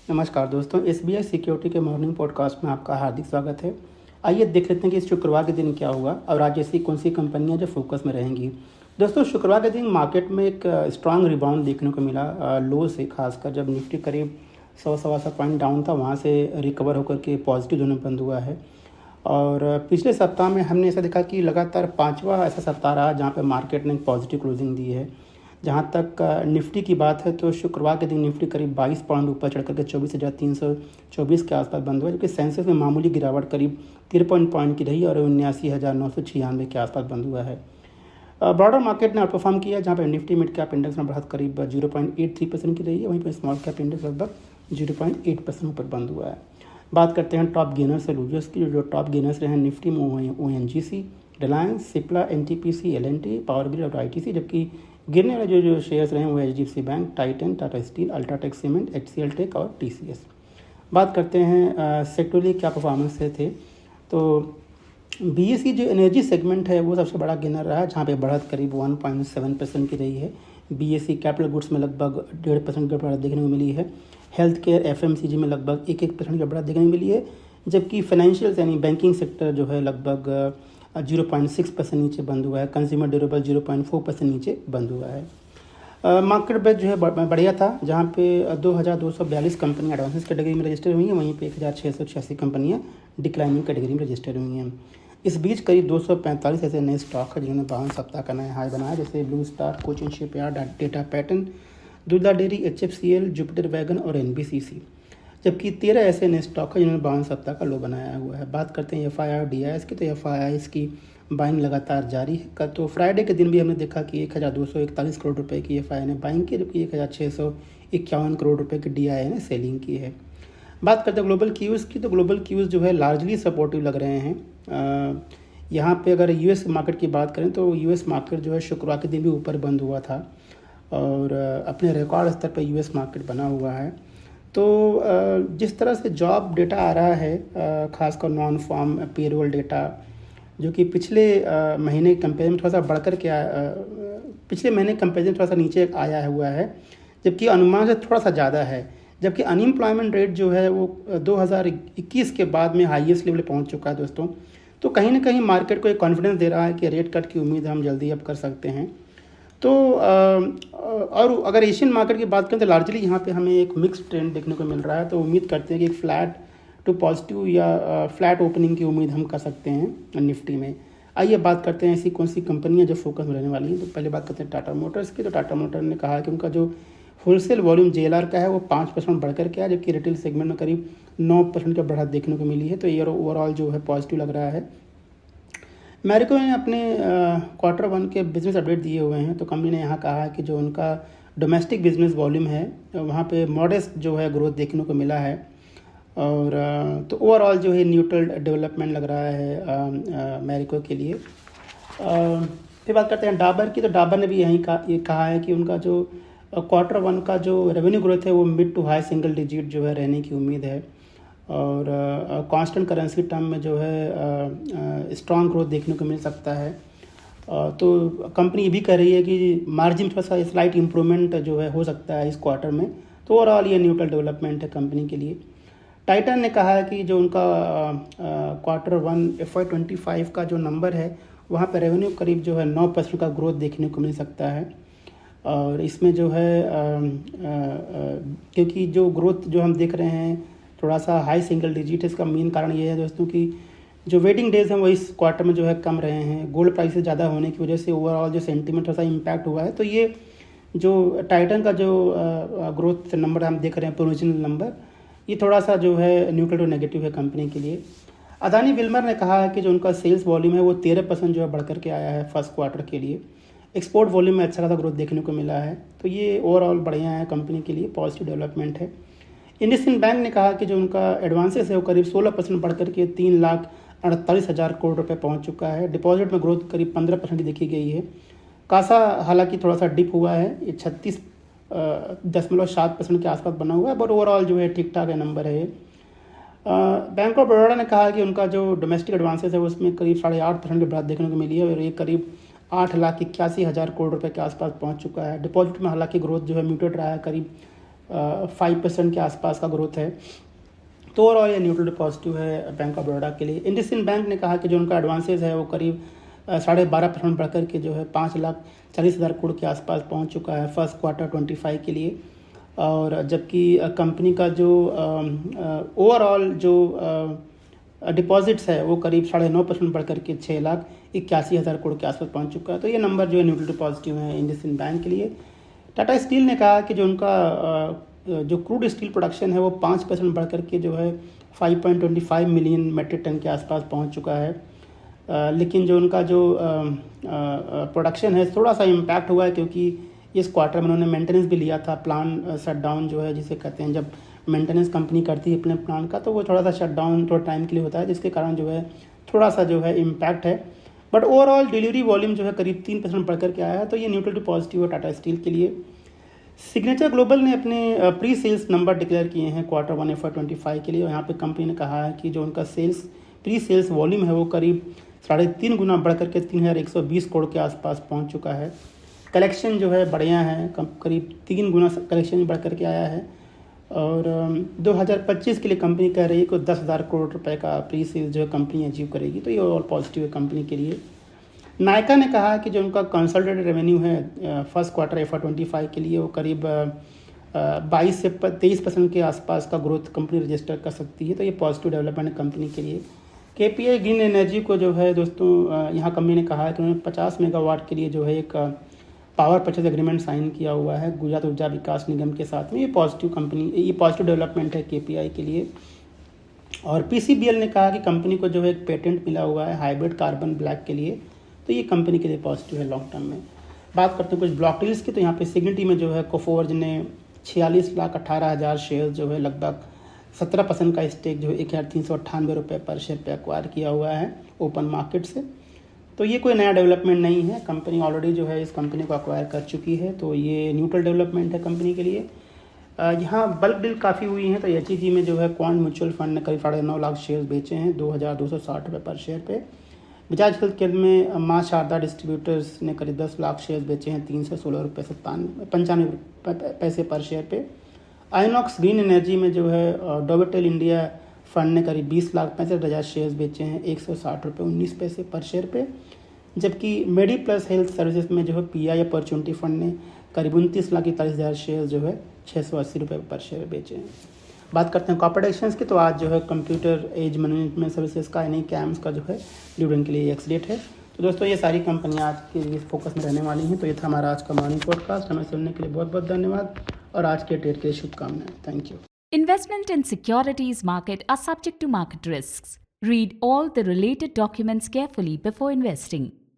नमस्कार दोस्तों, SBI security के मॉर्निंग पॉडकास्ट में आपका हार्दिक स्वागत है। आइए देख लेते हैं कि इस शुक्रवार के दिन क्या हुआ और आज ऐसी कौन सी कंपनियां जो फोकस में रहेंगी। दोस्तों, शुक्रवार के दिन मार्केट में एक स्ट्रांग रिबाउंड देखने को मिला लो से, खासकर जब निफ्टी करीब 100-125 पॉइंट डाउन था, वहाँ से रिकवर होकर के पॉजिटिव जोन में बंद हुआ है। और पिछले सप्ताह में हमने ऐसा देखा कि लगातार पाँचवा ऐसा सप्ताह रहा जहाँ पे मार्केट ने पॉजिटिव क्लोजिंग दी है। जहाँ तक निफ्टी की बात है तो शुक्रवार के दिन निफ्टी करीब 22 पॉइंट ऊपर चढ़ करके 24,324 के आसपास बंद हुआ, जबकि सेंसेक्स में मामूली गिरावट करीब 53 पॉइंट की रही और 79,996 के आसपास बंद हुआ है। ब्रॉडर मार्केट ने आउटपरफॉर्म किया, जहाँ पर निफ्टी मिड कैप इंडेक्स में बढ़त करीब 0.83% की रही है, वहीं पर स्मॉल कैप इंडेक्स लगभग 0.8% ऊपर बंद हुआ है। बात करते हैं टॉप गेनर्स और लूजर्स की। जो टॉप गेनर्स रहे हैं निफ्टी में ONGC, Reliance, Cipla, NTPC, LNT, power grid और आईटीसी, जबकि गिरने वाले जो शेयर्स रहे हैं वो HDFC bank, Titan, Tata steel, UltraTech cement, HCL tech और टीसीएस। बात करते हैं सेक्टरली क्या परफॉर्मेंस से थे, तो बीएसई जो एनर्जी सेगमेंट है वो सबसे बड़ा गेनर रहा, जहाँ पे बढ़त करीब 1.7% की रही है। बीएसई कैपिटल गुड्स में लगभग 1.5% की बढ़त देखने को मिली है। हेल्थ केयर, एफएमसीजी में लगभग 1% की बढ़त देखने को मिली है, जबकि फाइनेंशियल यानी बैंकिंग सेक्टर जो है लगभग 0.6% नीचे बंद हुआ है। कंज्यूमर ड्यूरेबल 0.4% नीचे बंद हुआ है। मार्केट बेस जो है बढ़िया था, जहाँ पे 2,242 कंपनियां एडवांसेस कैटेगरी में रजिस्टर हुई हैं, वहीं पे 1,686 कंपनियां डिक्लाइनिंग कैटेगरी में रजिस्टर हुई हैं। इस बीच करीब 245 ऐसे नए स्टॉक है जिन्होंने 52 सप्ताह का नया हाई बनाया, जैसे blue star, Cochin shipyard, data pattern, Durga dairy, HFCL, Jupiter wagon और एनबीसीसी, जबकि 13 ऐसे नए स्टॉक है जिन्होंने 52 सप्ताह का लो बनाया हुआ है। बात करते हैं एफआईआई डीआईएस की, तो एफआईआई की बाइंग लगातार जारी है। कल तो फ्राइडे के दिन भी हमने देखा कि 1,241 करोड़ रुपए की एफआईआई ने बाइंग की, जबकि 1,651 करोड़ रुपए की डीआईआई ने सेलिंग की है। बात करते हैं ग्लोबल क्यूज़ की, तो ग्लोबल क्यूज़ जो है लार्जली सपोर्टिव लग रहे हैं। यहाँ पे अगर यूएस मार्केट की बात करें तो यूएस मार्केट जो है शुक्रवार के दिन भी ऊपर बंद हुआ था और अपने रिकॉर्ड स्तर पर यूएस मार्केट बना हुआ है। तो जिस तरह से जॉब डेटा आ रहा है, खासकर नॉन फार्म पेरोल डेटा, जो कि पिछले महीने कंपेरिजन थोड़ा सा बढ़कर के पिछले महीने कंपेरिजन थोड़ा सा नीचे आया हुआ है, जबकि अनुमान से थोड़ा सा ज़्यादा है। जबकि अनएम्प्लॉयमेंट रेट जो है वो 2021 के बाद में हाईएस्ट लेवल पहुंच चुका है दोस्तों। तो कहीं ना कहीं मार्केट को एक कॉन्फिडेंस दे रहा है कि रेट कट की उम्मीद हम जल्दी अब कर सकते हैं। तो और अगर एशियन मार्केट की बात करें तो लार्जली यहाँ पे हमें एक मिक्स ट्रेंड देखने को मिल रहा है। तो उम्मीद करते हैं कि एक फ्लैट टू पॉजिटिव या फ्लैट ओपनिंग की उम्मीद हम कर सकते हैं निफ्टी में। आइए बात करते हैं ऐसी कौन सी कंपनियां जो फोकस में रहने वाली हैं। तो पहले बात करते हैं टाटा मोटर्स की। तो टाटा मोटर ने कहा कि उनका जो होलसेल वॉल्यूम जेएलआर का है वो 5% बढ़कर के आया, जबकि रिटेल सेगमेंट में करीब 9% का बढ़त देखने को मिली है। तो ईयर ओवरऑल जो है पॉजिटिव लग रहा है। मैरिको ने अपने Q1 के बिजनेस अपडेट दिए हुए हैं। तो कंपनी ने यहाँ कहा है कि जो उनका डोमेस्टिक बिजनेस वॉल्यूम है वहाँ पे मॉडेस्ट जो है ग्रोथ देखने को मिला है और तो ओवरऑल जो है न्यूट्रल डेवलपमेंट लग रहा है मैरिको के लिए। फिर बात करते हैं डाबर की। तो डाबर ने भी ये कहा है कि उनका जो Q1 का जो रेवेन्यू ग्रोथ है वो mid to high single digit जो है रहने की उम्मीद है और कांस्टेंट करेंसी टर्म में जो है स्ट्रॉन्ग ग्रोथ देखने को मिल सकता है। तो कंपनी ये भी कह रही है कि मार्जिन थोड़ा सा स्लाइट इम्प्रूवमेंट जो है हो सकता है इस क्वार्टर में। तो ओवरऑल ये न्यूट्रल डेवलपमेंट है कंपनी के लिए। टाइटन ने कहा है कि जो उनका Q1 FY25 का जो नंबर है वहाँ पर रेवेन्यू करीब जो है 9% का ग्रोथ देखने को मिल सकता है और इसमें जो है क्योंकि जो ग्रोथ जो हम देख रहे हैं थोड़ा सा हाई सिंगल डिजिट है, इसका मेन कारण ये है दोस्तों कि जो वेटिंग डेज हैं वो इस क्वार्टर में जो है कम रहे हैं। गोल्ड प्राइसेस ज़्यादा होने की वजह से ओवरऑल जो सेंटीमेंट थोड़ा सा इम्पैक्ट हुआ है। तो ये जो टाइटन का जो ग्रोथ नंबर हम देख रहे हैं प्रोविजनल नंबर, ये थोड़ा सा जो है न्यूट्रल टू नेगेटिव है कंपनी के लिए। अदानी विल्मर ने कहा है कि जो उनका सेल्स वॉल्यूम है वो 13% जो है बढ़कर के आया है फर्स्ट क्वार्टर के लिए। एक्सपोर्ट वॉल्यूम में अच्छा खासा ग्रोथ देखने को मिला है। तो ये ओवरऑल बढ़िया है कंपनी के लिए, पॉजिटिव डेवलपमेंट है। इंडसइंड बैंक ने कहा कि जो उनका एडवांसेस है वो करीब 16% बढ़कर के 3,48,000 करोड़ रुपए पहुंच चुका है। डिपॉजिट में ग्रोथ करीब 15% की देखी गई है। कासा हालांकि थोड़ा सा डिप हुआ है, ये 36.7% के आसपास बना हुआ है, बट ओवरऑल जो है ठीक ठाक है नंबर है। बैंक ऑफ बड़ौदा ने कहा कि उनका जो डोमेस्टिक एडवांसेस है उसमें करीब 8.5% की बढ़त देखने को मिली है और ये करीब 8,81,000 करोड़ रुपए के आसपास पहुंच चुका है। डिपॉजिट में हालांकि ग्रोथ जो है म्यूटेड रहा है, करीब 5% के आसपास का ग्रोथ है। तो ओवरऑल ये न्यूट्रल पॉजिटिव है बैंक ऑफ बड़ौदा के लिए। इंडसइंड बैंक ने कहा कि जो उनका एडवांसेज है वो करीब 12.5% बढ़ कर के जो है 5,40,000 करोड़ के आसपास पहुंच चुका है फर्स्ट क्वार्टर 25 के लिए। और जबकि कंपनी का जो ओवरऑल जो डिपॉजिट्स है वो करीब 9.5% बढ़ करके 6,81,000 करोड़ के आसपास पहुंच चुका है। तो ये नंबर जो है न्यूट्रल पॉजिटिव है इंडसइंड बैंक के लिए। टाटा स्टील ने कहा कि जो उनका जो क्रूड स्टील प्रोडक्शन है वो 5% बढ़ करके जो है 5.25 मिलियन मेट्रिक टन के आसपास पहुंच चुका है। लेकिन जो उनका जो प्रोडक्शन है थोड़ा सा इम्पैक्ट हुआ है, क्योंकि इस क्वार्टर में उन्होंने मेंटेनेंस भी लिया था। प्लान शटडाउन जो है जिसे कहते हैं, जब मेंटेनेंस कंपनी करती है अपने प्लान का तो वो थोड़ा सा शटडाउन थोड़ा टाइम के लिए होता है, जिसके कारण जो है थोड़ा सा जो है इम्पैक्ट है। बट ओवरऑल डिलीवरी वॉल्यूम जो है करीब 3% बढ़ करके आया है। तो ये न्यूट्रल टू पॉजिटिव है टाटा स्टील के लिए। सिग्नेचर ग्लोबल ने अपने प्री सेल्स नंबर डिक्लेयर किए हैं क्वार्टर 1 FY25 के लिए। और यहाँ पे कंपनी ने कहा है कि जो उनका प्री सेल्स वॉल्यूम है वो करीब 3.5 गुना बढ़ करके 3,120 करोड़ के आसपास पहुँच चुका है। कलेक्शन जो है बढ़िया है, करीब 3 गुना कलेक्शन बढ़ करके आया है। और 2025 के लिए कंपनी कह रही है कि 10,000 करोड़ रुपए का प्री सेल्स जो है कंपनी अचीव करेगी। तो ये ऑल पॉजिटिव है कंपनी के लिए। नायका ने कहा कि जो उनका कंसोलिडेटेड रेवेन्यू है फर्स्ट क्वार्टर FY25 के लिए वो करीब 22 से 23% के आसपास का ग्रोथ कंपनी रजिस्टर कर सकती है। तो ये पॉजिटिव डेवलपमेंट है कंपनी के लिए। KPI ग्रीन एनर्जी को जो है दोस्तों यहाँ कंपनी ने कहा है कि उन्होंने 50 मेगावाट के लिए जो है एक पावर परचेज एग्रीमेंट साइन किया हुआ है गुजरात ऊर्जा विकास निगम के साथ में। ये पॉजिटिव डेवलपमेंट है KPI के लिए। और PCBL ने कहा कि कंपनी को जो है एक पेटेंट मिला हुआ है हाइब्रिड कार्बन ब्लैक के लिए। तो ये कंपनी के लिए पॉजिटिव है लॉन्ग टर्म में। बात करते हैं कुछ ब्लॉक डील्स की। तो यहाँ पे सिग्निटी में जो है कोफोर्ज ने 46,18,000 शेयर जो है लगभग 17% का स्टेक जो है 1,398 रुपये पर शेयर पे एक्वायर किया हुआ है ओपन मार्केट से। तो ये कोई नया डेवलपमेंट नहीं है, कंपनी ऑलरेडी जो है इस कंपनी को एक्वायर कर चुकी है। तो ये न्यूट्रल डेवलपमेंट है कंपनी के लिए। यहाँ बल्क डील काफ़ी हुई हैं। तो HEG में जो है क्वांट म्यूचुअल फंड ने करीब 9.5 लाख शेयर बेचे हैं 2,260 रुपये पर शेयर पे। बजाज हेल्थ केयर में माँ शारदा डिस्ट्रीब्यूटर्स ने करीब 10 लाख शेयर बेचे हैं 316 रुपये 95 पैसे पर शेयर पे। आइनॉक्स ग्रीन एनर्जी में जो है डोवेटेल इंडिया फंड ने करीब 20,65,000 शेयर्स बेचे हैं 160 रुपये 19 पैसे पर शेयर पे। जबकि मेडी प्लस हेल्थ सर्विसेज में जो है PI अपॉर्चुनिटी फंड ने करीब 29,41,000 शेयर जो है 680 रुपये पर शेयर बेचे हैं। बात करते हैं कॉर्पोरेट एक्शंस की। तो आज जो है कंप्यूटर एज मैनेजमेंट सर्विसेज का यानी CAMS का जो है डिविडेंड के लिए एक्स डेट है। तो दोस्तों ये सारी कंपनियां आज के लिए फोकस में रहने वाली हैं। तो ये था हमारा आज का मॉर्निंग पॉडकास्ट। हमें सुनने के लिए बहुत बहुत धन्यवाद और आज के ट्रेड के लिए शुभकामनाएं। Thank you. Investment in securities market are subject to market risks. Read all the related documents carefully before investing.